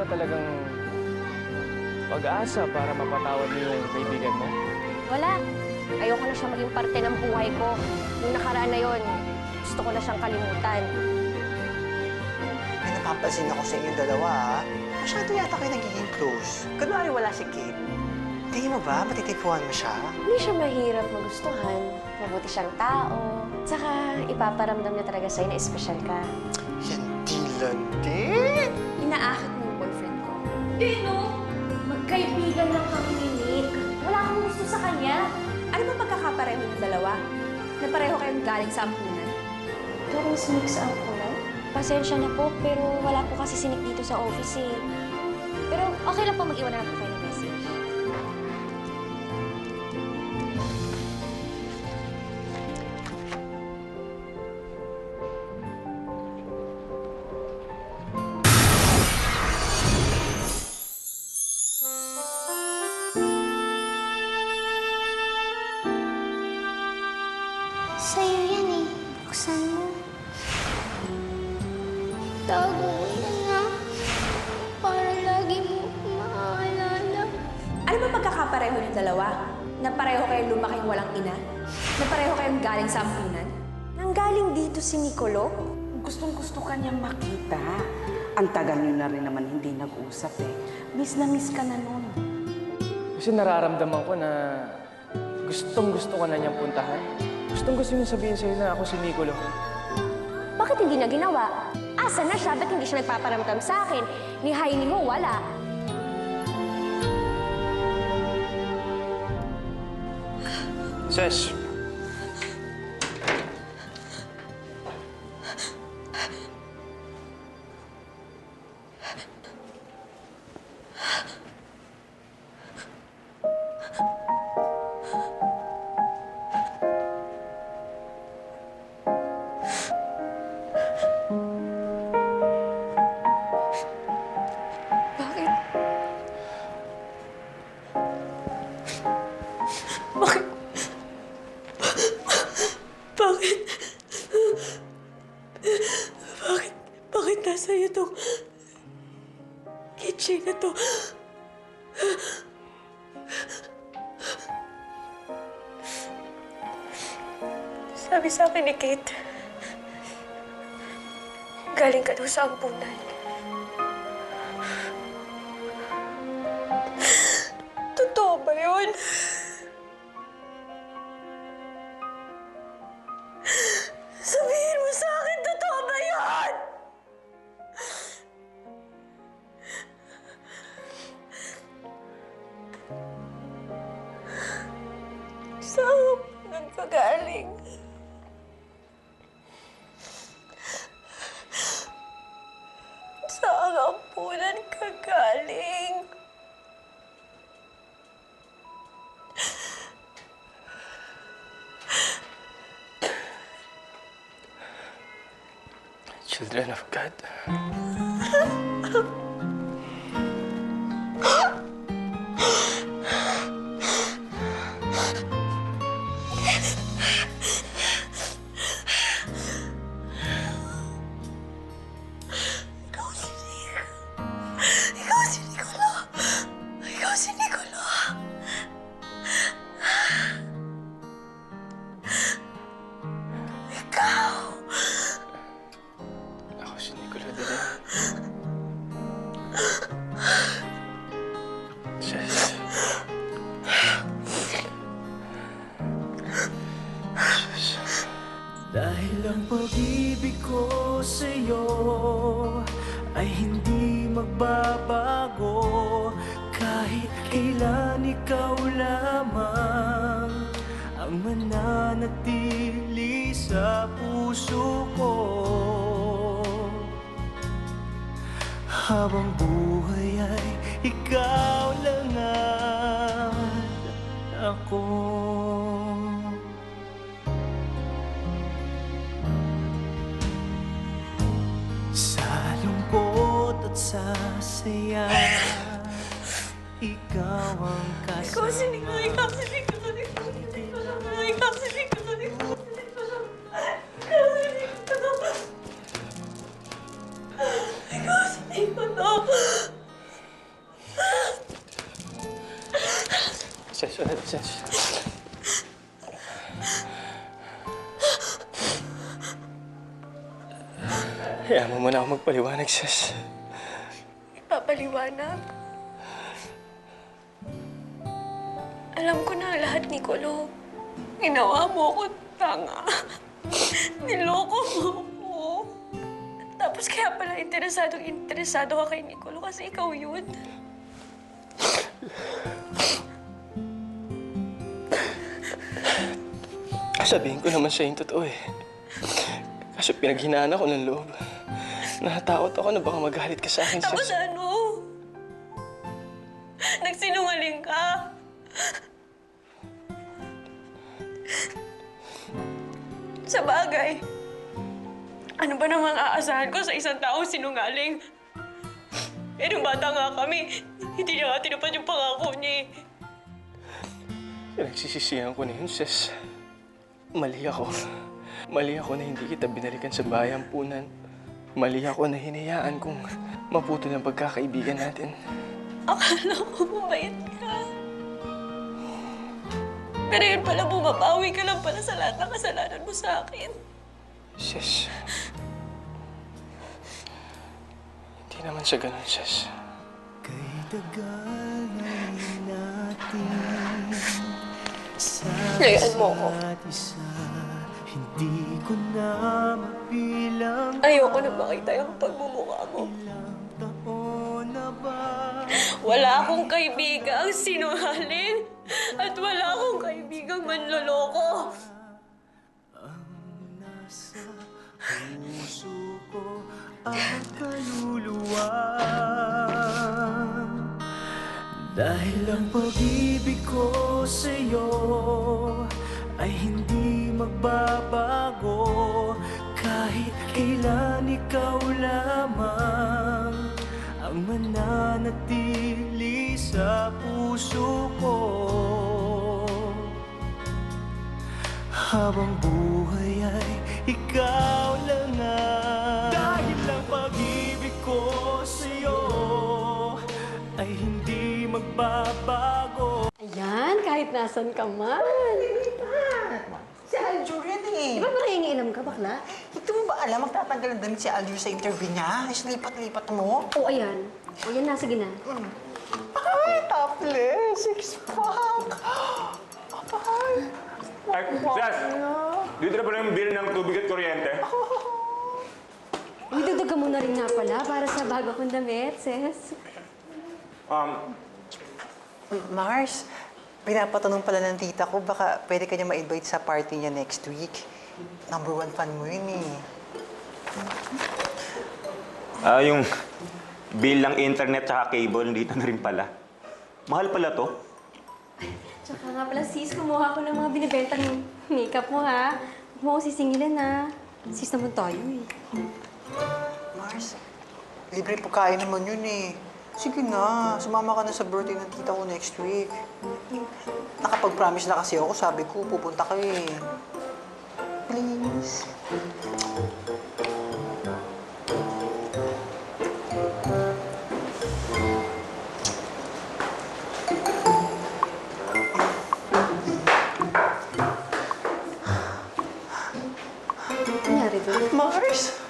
ba talagang pag-asa para mapatawad mo yung kaibigan mo? Wala. Ayoko na siya maging parte ng buhay ko. Nung nakaraan na yon, gusto ko na siyang kalimutan. May napapansin ako sa inyong dalawa, ha? Masyado yata kayo nagiging close. Kunwari wala si Kate. Tingin mo ba matitipuan mo siya? Hindi siya mahirap magustuhan. Mabuti siyang tao. Tsaka ipaparamdam niya talaga sa'yo na espesyal ka. Yan di. Inaakit mo yung boyfriend ko. Dino! Magkaibigan lang kami ni Nick. Wala akong gusto sa kanya. Ano ba pagkakapareho ng dalawa? Na pareho kayong galing sa ampunan? Galing si Nick sa ampunan? Pasensya na po, pero wala po kasi si Nick dito sa office eh. Pero okay lang po mag-iwan na lang po kayo ng message. Sa'yo yan eh. Buksan mo. Tago mo yan na. Para lagi mo maaalala. Ano ba pagkakapareho ng dalawa? Na pareho kayong lumaking walang ina? Na pareho kayong galing sa ampunan? Nanggaling dito si Nicolo? Gustong-gusto ka niyang makita. Ang tagal niyo na rin naman hindi nag-usap eh. Miss na miss ka na nun. Kasi nararamdaman ko na gustong-gusto ko na niyang puntahan. Gustong-gusto niya sabihin sa'yo na ako si Nicolo. Bakit hindi niya ginawa? Asa na siya? Ba't hindi siya nagpaparamdam sa akin? Ni Hailey mo, wala. Ses! Bakit nasa iyo tong kitchen na to? Sabi sa akin ni Kate, galing ka daw sa ampunan. Totoo ba yun? Sabihin mo sa akin, totoo ba yun? Saan ka galing? Saan ampunan ka galing? Children of God. Ikaw si Nicolo. Ikaw. Ako si Nicolo de Leon. Ses. Ses. Dahil ang pag-ibig ko sa'yo ay hindi magbabago. Kahit kailan ikaw lamang ang mananatili sa puso ko. Habang buhay ay ikaw lang ang ako. Sa lungkot at sa saya, ikaw ang kasama. Ikaw si Nicolo. Ikaw si Nicolo. Ikaw si Nicolo. Ikaw si Nicolo. Ikaw si Nicolo. Ikaw si Nicolo. Ikaw si Nicolo. Hayaan mo muna ako magpaliwanag, sis. Ipapaliwanag. Alam ko na lahat, Nicolo. Ginawa mo ko tanga. Niloko mo ako. Tapos kaya pala interesado ka kay Nicolo kasi ikaw yun. Sabihin ko naman siya yung totoo eh. Kaso pinaghinaan ako ng loob. Natakot ako na baka magalit ka sa akin, Tapos sis. ano? Nagsinungaling ka. Sa bagay, ano ba namang aasahan ko sa isang taong sinungaling? Eh, nung bata nga kami, hindi niya nga tinupad yung pangako niya eh. Pinagsisisihan ko na yun, sis. Mali ako. Mali ako na hindi kita binalikan sa bayang punan. Mali ako na hinayaan kong maputol ang pagkakaibigan natin. Akala ko mabait ka. Pero yun pala, bumabawi ka lang pala sa lahat ng kasalanan mo sa akin. Sis. Hindi naman siya ganun, sis. Kay tagal na natin sa Layaan mo ako. isa't isa. Hindi ko na mabilang Ayoko na makita yung pagmumukha mo. ilang taon na ba. Wala akong kaibigang sinungaling at wala akong kaibigang manloloko. Nasa puso ko ang kaluluwa. Dahil ang pag-ibig ko sa'yo ay hindi magbabago. Kahit kailan ikaw lamang ang mananatili sa puso ko. Habang buhay ay ikaw lang ang dahil ang pag-ibig ko sa'yo ay hindi magbabago. Ayan, kahit nasan ka man. Si Aljo rin eh. Di ba makingiilam ka, bakla? Hindi mo ba alam, magtatanggal ng damit si Aljo sa interview niya? Ay, lipat-lipat mo. O, ayan. O, yan na, sige na. Ay, topless. Six-pack. Apay. Ay, Sas! Dito na pala yung bill ng tubig at kuryente. Idudog ka muna rin nga pala para sa bago kong damit, sis. Mars, pinapatanong pala ng tita ko, baka pwede ka niya ma-invite sa party niya next week. #1 fan mo yun eh. Yung bill ng internet at cable, dito na rin pala. Mahal pala to. Tsaka nga pala, sis, kumuha ko ng mga binibentang makeup mo, ha? Huwag mo akong sisingilin, ha? Sis naman tayo, eh. Mars, libre pagkain naman yun eh. Sige na, sumama ka na sa birthday ng tita ko next week. Nakapag-promise na kasi ako, sabi ko, pupunta ka eh. Please. Ano nangyari doon? Mars!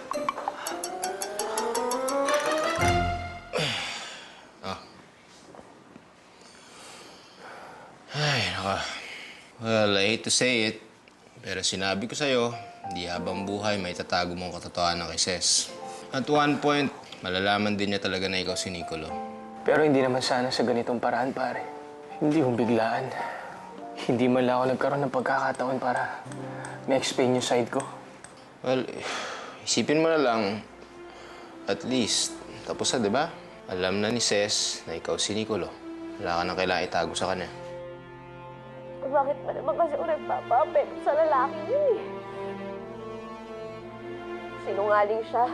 Ay, naka. Well, I hate to say it, pero sinabi ko sa'yo, hindi habang buhay may tatago mong katotohanan kay Ses. At one point, malalaman din niya talaga na ikaw si Nicolo. Pero hindi naman sana sa ganitong paraan, pare. Hindi yung biglaan. Hindi man lang ako nagkaroon ng pagkakataon para ma-explain yung side ko. Well, isipin mo na lang, at least, tapos na, di ba? Alam na ni Ses na ikaw si Nicolo. Wala ka nang kailangan itago sa kanya. Bakit ba naman kasi ako nagpapapekto sa lalaki yun eh? Sinungaling siya.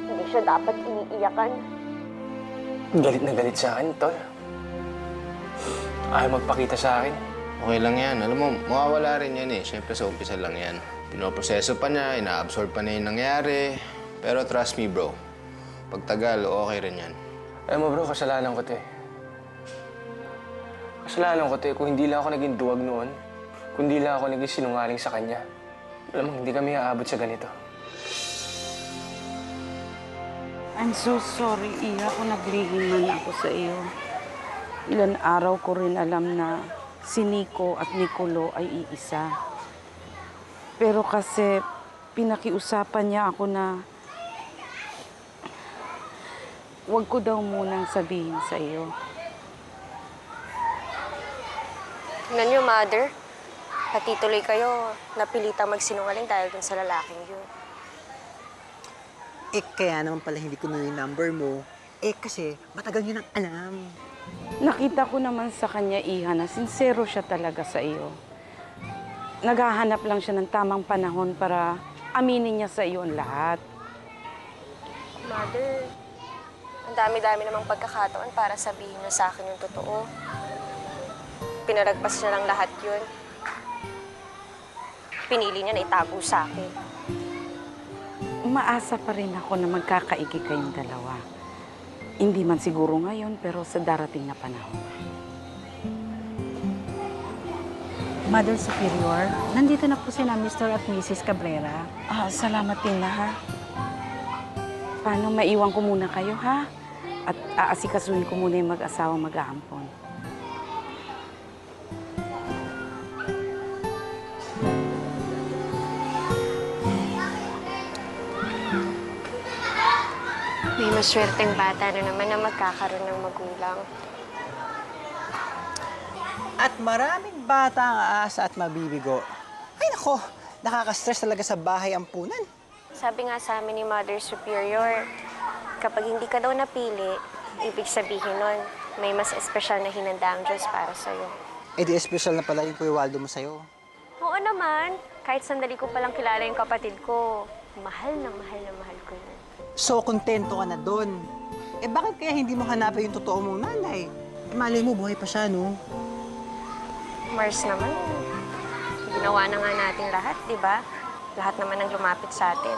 Hindi siya dapat iniiyakan. Galit na galit sa akin, tol. Ayaw magpakita sa akin. Okay lang yan. Alam mo, mawawala rin yan eh. Siyempre sa umpisa lang yan. Pinoproseso pa niya, ina-absorb pa niya yung nangyari. Pero trust me, bro. Pagtagal, okay rin yan. Alam mo, bro, kasalanan ko 'to eh. Kasalanan ko 'to eh. Kung hindi lang ako naging duwag noon, kung hindi lang ako naging sinungaling sa kanya, Alam mo, hindi kami aabot sa ganito. I'm so sorry, Iha, kung naglihim man ako sa iyo. Ilan araw ko rin alam na si Nico at Nicolo ay iisa. Pero kasi pinakiusapan niya ako na huwag ko daw munang sabihin sa iyo. Tingnan niyo, Mother. Pati tuloy kayo, napilitang magsinungaling dahil dun sa lalaking yun. Eh, kaya naman pala hindi ko na yung number mo. Eh, kasi matagal nyo nang alam. Nakita ko naman sa kanya, Iha, na sincero siya talaga sa iyo. Naghahanap lang siya ng tamang panahon para aminin niya sa iyo ang lahat. Mother, ang dami-dami namang pagkakataon para sabihin niya sa akin yung totoo. Pinalagpas niya lang lahat yun. Pinili niya na itago sa akin. Umaasa pa rin ako na magkakaigi kayong dalawa. Hindi man siguro ngayon, pero sa darating na panahon. Mother Superior, nandito na po sina Mr. at Mrs. Cabrera. Salamat din na, ha? Paano, maiwan ko muna kayo, ha? At aasikasuhin ko muna yung mag-asawang mag-aampon. May maswerteng bata na naman na magkakaroon ng magulang. At maraming bata ang aasa at mabibigo. Ay nako, nakaka-stress talaga sa bahay ampunan. Sabi nga sa amin ni Mother Superior, kapag hindi ka daw napili, ibig sabihin nun, may mas espesyal na hinanda ang Diyos para sa'yo. Eh di espesyal na pala yung Kuya Waldo mo sa'yo. Oo naman, kahit sandali ko palang kilala yung kapatid ko, mahal na mahal ko yun. So, kontento ka na doon. Eh bakit kaya hindi mo hanapin yung totoo mong nanay? Eh, malay mo, buhay pa siya, no? Mars naman, ginawa na nga natin lahat, di ba? Lahat naman ang lumapit sa atin.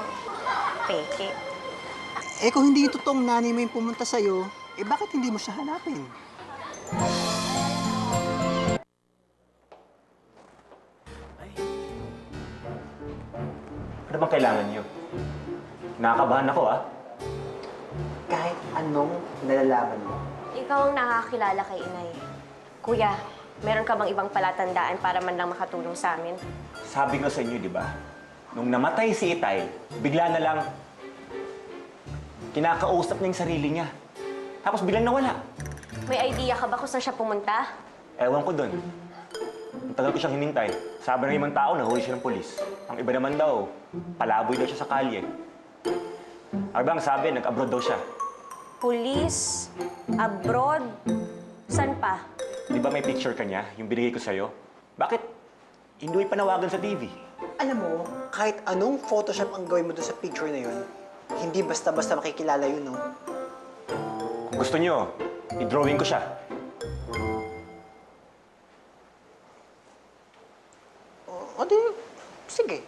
Peke. Eh kung hindi yung totoong nanay mo yung pumunta sa'yo, eh bakit hindi mo siya hanapin? Ano bang kailangan niyo? Nakakabahan ako, ah. Kahit anong nalalaman mo. Ikaw ang nakakilala kay Inay. Kuya, meron ka bang ibang palatandaan para man lang makatulong sa amin? Sabi ko sa inyo, di ba? Nung namatay si Itay, bigla na lang kinakausap niya yung sarili niya. Tapos biglang nawala. May idea ka ba kung saan siya pumunta? Ewan ko doon. Ang tagal ko siyang hinintay. Sabi ng ibang tao, nahuli siya ng polis. Ang iba naman daw, palaboy daw siya sa kalye. Abang sabi, nag-abroad daw siya. Police? Abroad? San pa? Di ba may picture ka niya, yung binigay ko sa'yo? Bakit hindi mo ipanawagan sa TV? Alam mo, kahit anong Photoshop ang gawin mo doon sa picture na yun, hindi basta-basta makikilala yun, no? Kung gusto niyo, i-drawing ko siya. O di, sige.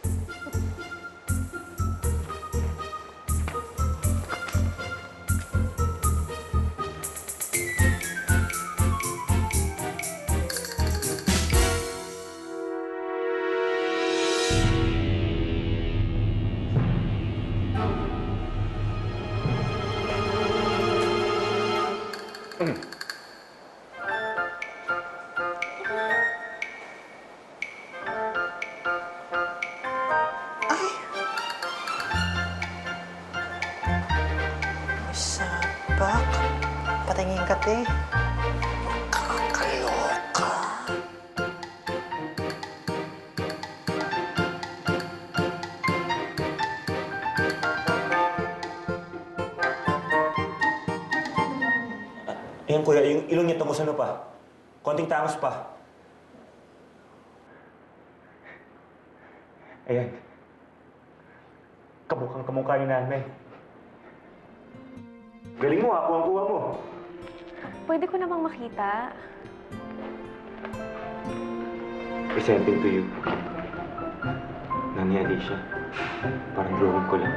Sabak, patingin ka, te. Kakaloka. Ayan, kuya, yung ilong niya tungkol sa ano pa? Konting tangos pa. Ayan. Kamukhang kamukha ni nanay. Galing mo, ha? Kuha mo. Pwede ko namang makita. Presenting to you. Nanay Alicia. Parang drawing ko lang.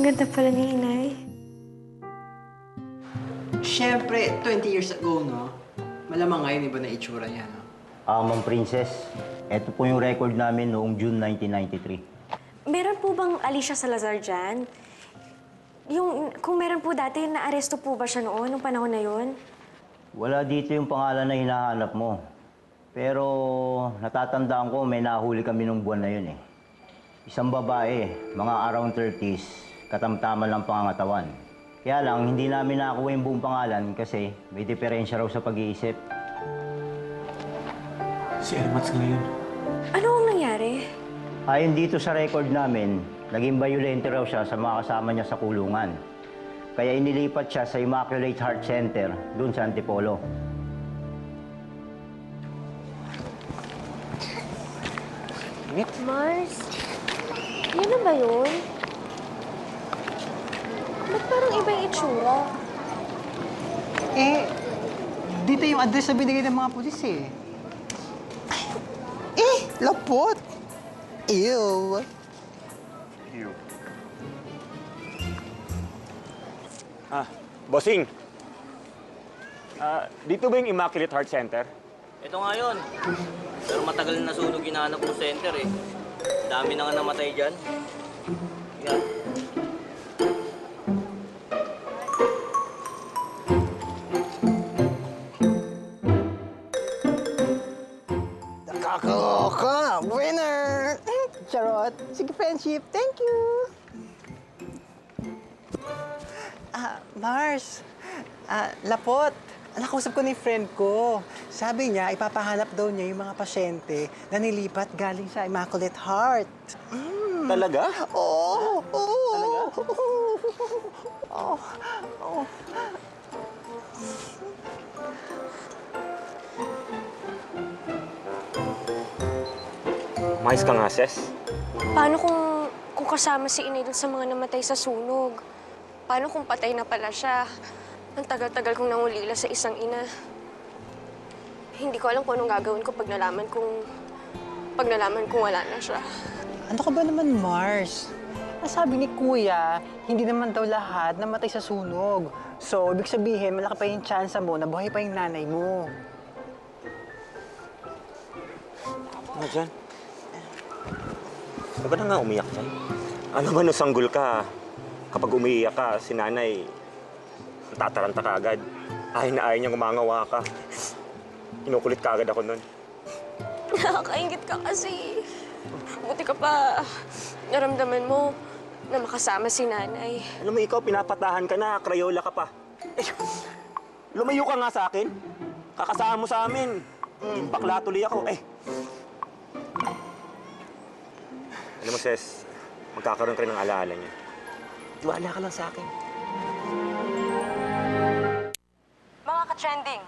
ganda pala ni Inay. Siyempre, 20 years ago, no? Malamang ngayon iba na itsura niya, no? Ma'am Princess, ito po yung record namin noong June 1993. Meron po bang Alicia Salazar dyan? Kung meron po dati, naaresto po ba siya noon, nung panahon na yun? Wala dito yung pangalan na hinahanap mo. Pero natatandaan ko may nahuli kami nung buwan na yun eh. Isang babae, mga around 30s, katamtaman lang pangangatawan. Kaya lang, hindi namin nakakuha yung buong pangalan kasi may diferensya raw sa pag-iisip. Si Elmats ngayon. Ano ang nangyari? Ayon dito sa record namin, naging violente raw siya sa mga kasama niya sa kulungan. Kaya inilipat siya sa Immaculate Heart Center, dun sa Antipolo. Mars, yun na ba yun? Ba't parang iba yung itsura? Eh, dito yung address na binigay ng mga pulis eh. Lapot! Ew! Bossing! Dito ba yung Immaculate Heart Center? Ito nga yun. Pero matagal na nasunog yung nahanap kong center eh. Dami na nga namatay dyan. Yan. Nakakaloka! Winner! Charot! Sige, friendship. Thank you! Mars! Lapot! Nakausap ko ni friend ko. Sabi niya, ipapahanap daw niya yung mga pasyente na nilipat galing sa Immaculate Heart. Talaga? Oo! Talaga? Oo! Mais ka nga, Ses. Paano kung kasama si Inay dun sa mga namatay sa sunog? Paano kung patay na pala siya? Ang tagal-tagal kong nangulila sa isang ina. Hindi ko alam kung anong gagawin ko pag nalaman kong wala na siya. Ano ka ba naman, Mars? Sabi ni Kuya, hindi naman daw lahat namatay sa sunog. So, ibig sabihin, malaki pa yung chance mo na buhay pa yung nanay mo. Ano dyan? Huwag ka na nga umiyak dyan. Ano ba, nasanggol ka? Kapag umiiyak ka, si nanay, tataranta ka agad. Ayaw na ayaw niyang umangawa ka. Inukulit ka agad ako nun. Nakakaingit ka kasi. Buti ka pa naramdaman mo na makasama si nanay. Alam mo, ikaw, pinapatahan ka na, Crayola ka pa. Lumayo ka nga sa akin. Kakasama mo sa amin. Bakla tuloy ako. Alam mo, Ses, magkakaroon ka rin ng alaala niya. Tiwala ka lang sa akin. Mga ka-trending,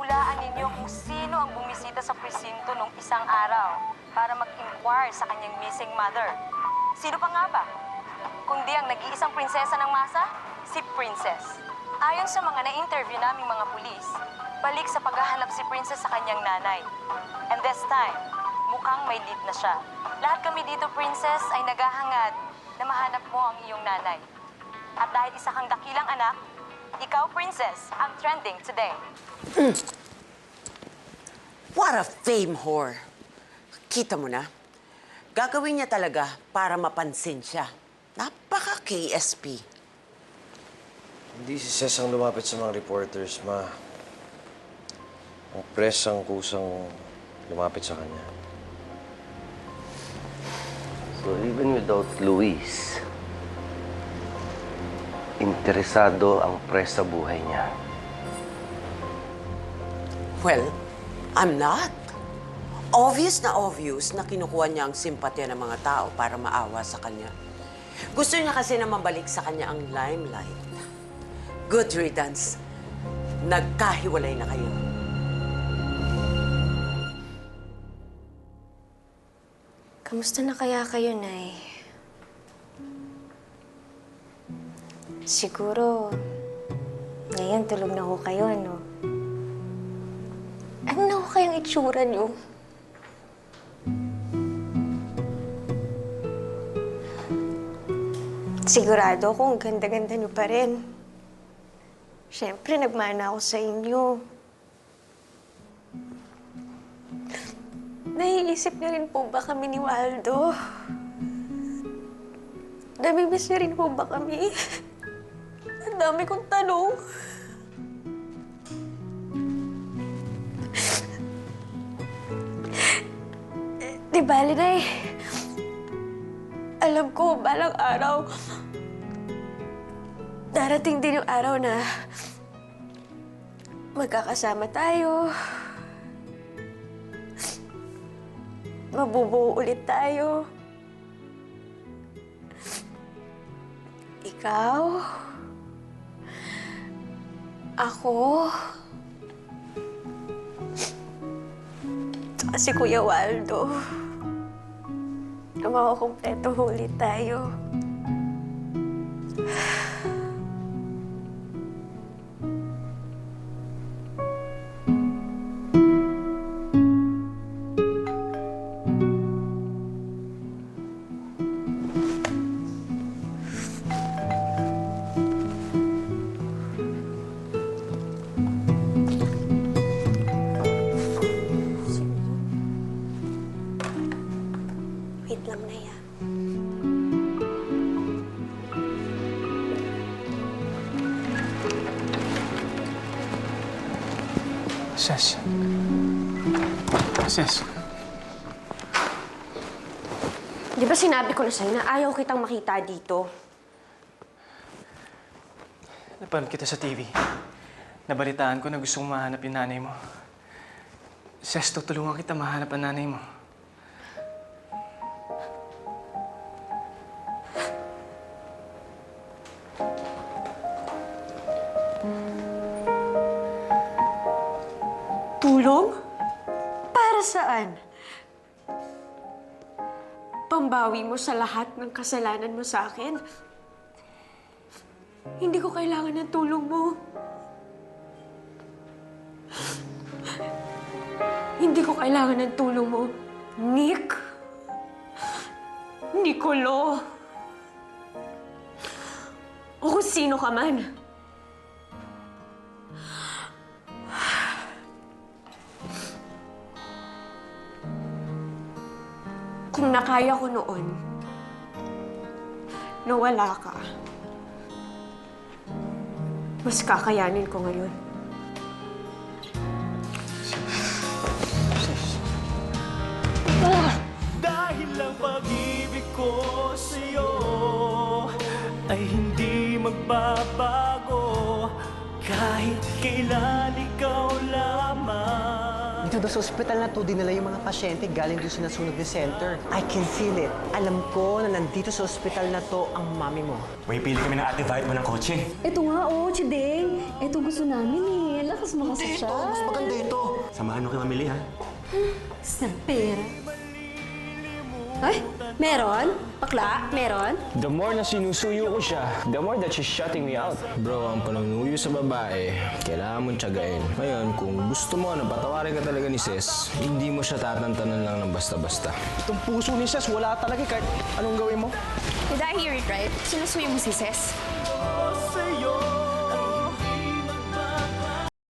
hulaan ninyo kung sino ang bumisita sa presinto nung isang araw para mag-inquire sa kanyang missing mother. Sino pa nga ba? Kundi ang nag-iisang prinsesa ng masa, si Princess. Ayon sa mga na-interview naming mga pulis, balik sa paghahanap si Princess sa kanyang nanay. And this time, mukhang may lead na siya. Lahat kami dito, Princess, ay naghahangad na mahanap mo ang iyong nanay. At dahil isa kang dakilang anak, ikaw, Princess, ang trending today. What a fame whore. Kita mo na, gagawin niya talaga para mapansin siya. Napaka-KSP. Hindi si Ses ang lumapit sa mga reporters, Ma. Ang press ang kusang lumapit sa kanya. So even without Luis, interesado ang press sa buhay niya. Well, I'm not. Obvious na kinukuha niya ang simpatya ng mga tao para maawa sa kanya. Gusto niya kasi na mabalik sa kanya ang limelight. Good riddance. Nagkahiwalay na kayo. Kamusta na kaya kayo, Nay? Siguro, ngayon tulog na ho kayo, ano? Ano na ho kayang itsura niyo? Sigurado akong ganda-ganda niyo pa rin. Siyempre, nagmana ako sa inyo. Naiisip niyo rin po ba kami ni Waldo? Namimiss niyo rin po ba kami? Ang dami kong tanong. Di bali, Nay. Alam ko, balang araw, darating din yung araw na magkakasama tayo. Mabubuo ulit tayo. Ikaw, ako, si Kuya Waldo. Makukumpleto ulit tayo. Wait lang, Naya. Ses. Ses. Di ba sinabi ko na sa'yo na ayaw kitang makita dito? Napanood kita sa TV. Nabalitaan ko na gusto mong mahanap yung nanay mo. Ses, tutulungan kita mahanap ang nanay mo. Tulong? Para saan? Pambawi mo sa lahat ng kasalanan mo sa akin? Hindi ko kailangan ng tulong mo. Hindi ko kailangan ng tulong mo, Nick. Nicolo. O kung sino ka man. Kung nakaya ko noon, na wala ka, mas kakayanin ko ngayon. Dahil ang pag-ibig ko sa'yo ay hindi magbabago kahit kailan ikaw lamang. Dito sa ospital na to, dinala yung mga pasyente galing doon sa nasunog na center. I can feel it. Alam ko na nandito sa ospital na to ang mami mo. May pili kami ng Ate Violet mo ng kotse. Ito nga, Chideng. Ito gusto namin eh. Lakas makasasya. Mas maganda ito. Samahan mo kayo mamili, ha? Sa pera. Ay, meron? Bakla? Meron? The more na sinusuyo ko siya, the more that she's shutting me out. Bro, ang panunuyo sa babae, kailangan mong tiyagain. Ngayon, kung gusto mo na patawarin ka talaga ni Sis, hindi mo siya tatantanan lang ng basta-basta. Itong puso ni Ses, wala talaga kahit anong gawin mo. Did I hear it right? Sinusuyo mo si Ses? Sa'yo